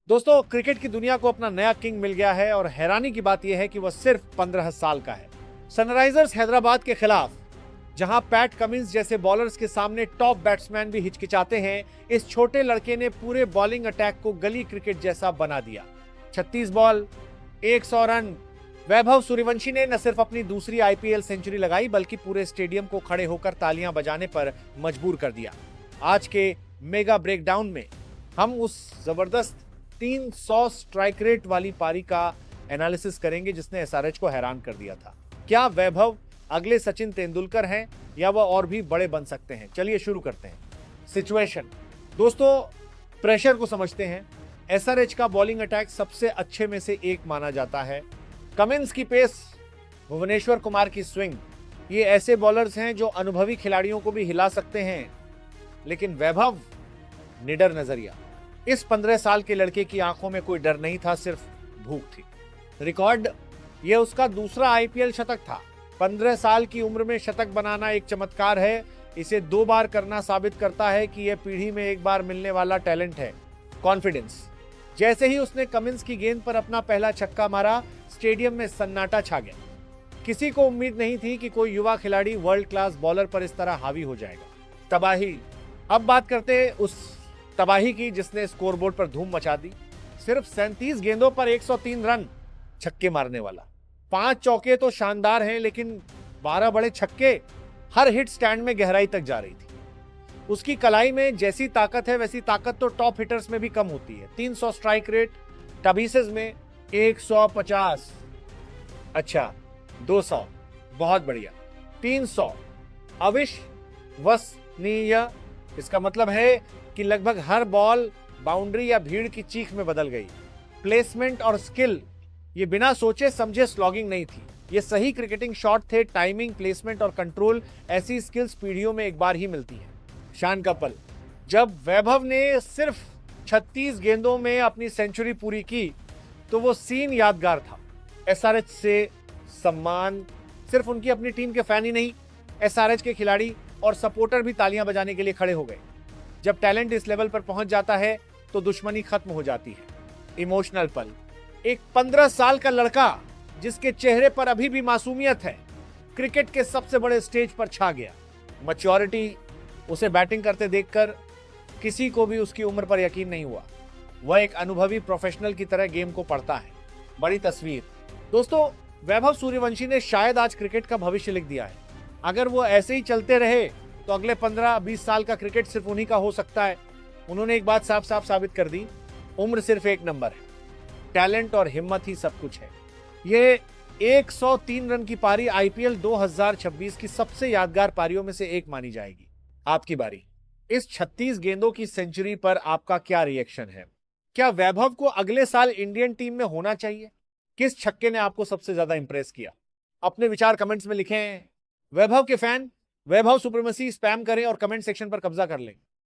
दोस्तों, क्रिकेट की दुनिया को अपना नया किंग मिल गया है और हैरानी की बात यह है कि वह सिर्फ 15 साल का है। सनराइजर्स हैदराबाद के खिलाफ जहां पैट कमिंस जैसे बॉलर्स के सामने टॉप बैट्समैन भी हिचकिचाते हैं, इस छोटे लड़के ने पूरे बॉलिंग अटैक को गली क्रिकेट जैसा बना दिया। 36 बॉल, 100 रन। वैभव सूर्यवंशी ने न सिर्फ अपनी दूसरी आईपीएल सेंचुरी लगाई बल्कि पूरे स्टेडियम को खड़े होकर तालियां बजाने पर मजबूर कर दिया। आज के मेगा ब्रेकडाउन में हम उस जबरदस्त 300 स्ट्राइक रेट वाली पारी का एनालिसिस करेंगे जिसने एसआरएच को हैरान कर दिया था। क्या वैभव अगले सचिन तेंदुलकर हैं या वह और भी बड़े बन सकते हैं? चलिए शुरू करते हैं। सिचुएशन दोस्तों, प्रेशर को समझते हैं। एसआरएच का बॉलिंग अटैक सबसे अच्छे में से एक माना जाता है। कमिंस की पेस, भुवनेश्वर कुमार की स्विंग, ये ऐसे बॉलर्स हैं जो अनुभवी खिलाड़ियों को भी हिला सकते हैं। लेकिन वैभव निडर नजरिया। इस 15 साल के लड़के की आंखों में कोई डर नहीं था, सिर्फ भूख थी। रिकॉर्ड, यह उसका दूसरा आईपीएल शतक था। 15 साल की उम्र में शतक बनाना एक चमत्कार है। इसे 2 बार करना साबित करता है कि यह पीढ़ी में एक बार मिलने वाला टैलेंट है। कॉन्फिडेंस, जैसे ही उसने कमिंस की गेंद पर अपना पहला छक्का मारा, स्टेडियम में सन्नाटा छा गया। किसी को उम्मीद नहीं थी कि कोई युवा खिलाड़ी वर्ल्ड क्लास बॉलर पर इस तरह हावी हो जाएगा। तबाही, अब बात करते हैं उस तबाही की जिसने स्कोरबोर्ड पर धूम मचा दी। सिर्फ 37 गेंदों पर 103 रन, छक्के मारने वाला। 5 चौके तो शानदार हैं, लेकिन 12 बड़े छक्के, हर हिट स्टैंड में गहराई तक जा रही थी। उसकी कलाई में जैसी ताकत है वैसी ताकत तो टॉप हिटर्स में भी कम होती है। 300 स्ट्राइक रेट, टबीसेस में 150, अच्छा 200, बहुत बढ़िया, 300, अविश्वसनीय। इसका मतलब है कि लगभग हर बॉल बाउंड्री या भीड़ की चीख में बदल गई। प्लेसमेंट और स्किल, ये बिना सोचे समझे स्लॉगिंग नहीं थी, ये सही क्रिकेटिंग शॉट थे। टाइमिंग, प्लेसमेंट और कंट्रोल, ऐसी स्किल्स पीढ़ियों में एक बार ही मिलती हैं। शान का पल, जब वैभव ने सिर्फ 36 गेंदों में अपनी सेंचुरी पूरी की तो वो सीन यादगार था। एसआरएच से सम्मान, सिर्फ उनकी अपनी टीम के फैन ही नहीं, एसआरएच के खिलाड़ी और सपोर्टर भी तालियां बजाने के लिए खड़े हो गए। जब टैलेंट इस लेवल पर पहुंच जाता है तो दुश्मनी खत्म हो जाती है। इमोशनल पल, एक 15 साल का लड़का जिसके चेहरे पर अभी भी मासूमियत है, क्रिकेट के सबसे बड़े स्टेज पर छा गया। मैच्योरिटी, उसे बैटिंग करते देखकर किसी को भी उसकी उम्र पर यकीन नहीं हुआ। वह एक अनुभवी प्रोफेशनल की तरह गेम को पढ़ता है। बड़ी तस्वीर, दोस्तों, वैभव सूर्यवंशी ने शायद आज क्रिकेट का भविष्य लिख दिया है। अगर वो ऐसे ही चलते रहे तो अगले 15-20 साल का क्रिकेट सिर्फ उन्हीं का हो सकता है। उन्होंने एक बात साफ साफ साबित कर दी, उम्र सिर्फ एक नंबर है, टैलेंट और हिम्मत ही सब कुछ है। ये 103 रन की पारी आईपीएल 2026 की सबसे यादगार पारियों में से एक मानी जाएगी। आपकी बारी। इस 36 गेंदों की सेंचुरी पर आपका क्या रिएक्शन है? क्या वैभव को अगले साल इंडियन टीम में होना चाहिए? किस छक्के ने आपको सबसे ज्यादा इंप्रेस किया? अपने विचार कमेंट्स में लिखें। वैभव के फैन वैभव सुप्रीमेसी स्पैम करें और कमेंट सेक्शन पर कब्जा कर लें।